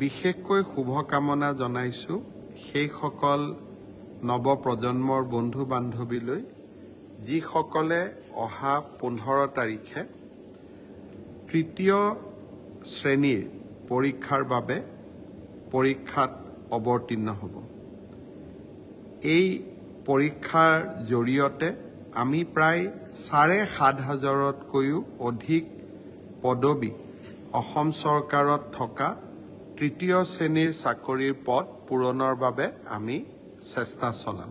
বিশেষকৈ শুভকামনা জনাইছো সেই সকল নৱপ্ৰজন্মৰ বন্ধু বান্ধৱীলৈ যিসকলে অহা 15 তাৰিখে তৃতীয় শ্ৰেণীৰ পৰীক্ষাৰ বাবে পৰীক্ষাত অৱতীৰ্ণ হ'ব। এই পৰীক্ষাৰ জৰিয়তে আমি প্ৰায় 7,500তকৈও অধিক পদবী অসম চৰকাৰত থকা তৃতীয় শ্ৰেণীৰ চাকৰিৰ পদ পূৰণৰ বাবে আমি চেষ্টা চলাম।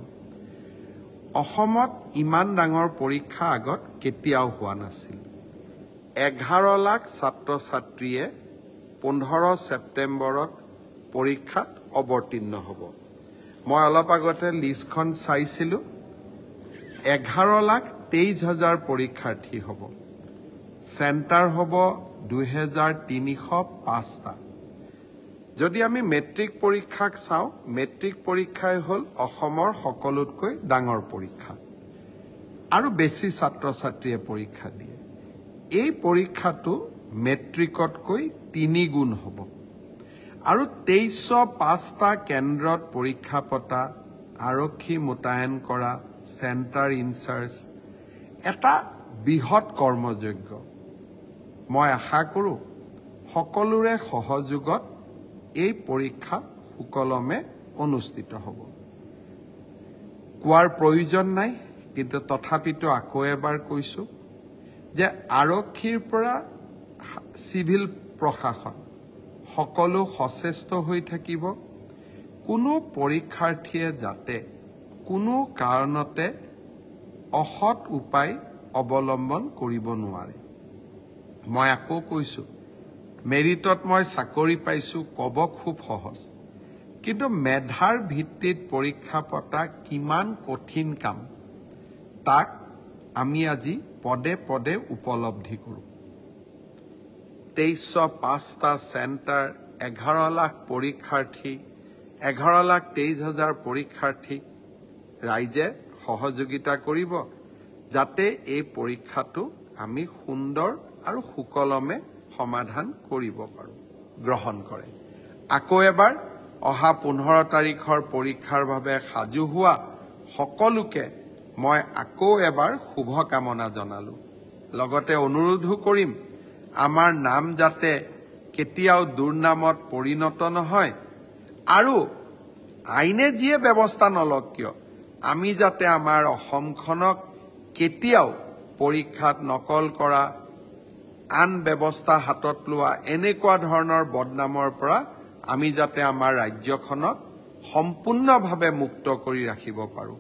অসমত ইমান ডাঙৰ পৰীক্ষা আগত কেতিয়াও হোৱা নাছিল। 11 লাখ ছাত্ৰ ছাত্ৰীয়ে 15 ছেপ্টেম্বৰত পৰীক্ষাত অৱতীৰ্ণ হ'ব। মই অলপ আগতে লিষ্টখন চাইছিলোঁ। 11,23,000 পৰীক্ষাৰ্থী হ'ব। চেণ্টাৰ হ'ব 2,305টা। যদি আমি মেট্ৰিক পৰীক্ষাক চাওঁ, মেট্ৰিক পৰীক্ষাই হ'ল অসমৰ সকলোতকৈ ডাঙৰ পৰীক্ষা আৰু বেছি ছাত্ৰ ছাত্ৰীয়ে পৰীক্ষা দিয়ে। এই পৰীক্ষাটো মেট্ৰিকতকৈ 3 গুণ হ'ব আৰু 2305টা কেন্দ্ৰত পৰীক্ষা পতা, আৰক্ষী মোতায়েন কৰা, চেণ্টাৰ ইনচাৰ্জ এটা বৃহৎ কৰ্মযজ্ঞ। মই আশা কৰোঁ সকলোৰে সহযোগত এই পৰীক্ষা সুকলমে অনুষ্ঠিত হ'ব। কোৱাৰ প্ৰয়োজন নাই, কিন্তু তথাপিতো আকৌ এবাৰ কৈছোঁ যে আৰক্ষীৰ পৰা চিভিল প্ৰশাসন সকলো সচেষ্ট হৈ থাকিব। কোনো পৰীক্ষাৰ্থীয়ে যাতে কোনো কাৰণতে অসৎ উপায় অৱলম্বন কৰিব নোৱাৰে। মই আকৌ কৈছোঁ, মেৰিটত মই চাকৰি পাইছোঁ ক'ব খুব সহজ, কিন্তু মেধাৰ ভিত্তিত পৰীক্ষা পতা কিমান কঠিন কাম তাক আমি আজি পদে পদে উপলব্ধি কৰোঁ। 2305টা চেণ্টাৰ, 11 লাখ পৰীক্ষাৰ্থী, 11,23,000 পৰীক্ষাৰ্থী, ৰাইজে সহযোগিতা কৰিব যাতে এই পৰীক্ষাটো আমি সুন্দৰ আৰু সুকলমে সমাধান কৰিব পাৰোঁ। গ্ৰহণ কৰে। আকৌ এবাৰ অহা 15 তাৰিখৰ পৰীক্ষাৰ বাবে সাজু হোৱা সকলোকে মই আকৌ এবাৰ শুভকামনা জনালোঁ। লগতে অনুৰোধো কৰিম, আমাৰ নাম যাতে কেতিয়াও দুৰ্নামত পৰিণত নহয় আৰু আইনে যিয়ে ব্যৱস্থা নলওক কিয় আমি যাতে আমাৰ অসমখনক কেতিয়াও পৰীক্ষাত নকল কৰা, আন ব্যৱস্থা হাতত লোৱা এনেকুৱা ধৰণৰ বদনামৰ পৰা আমি যাতে আমাৰ ৰাজ্যখনক সম্পূৰ্ণভাৱে মুক্ত কৰি ৰাখিব পাৰোঁ।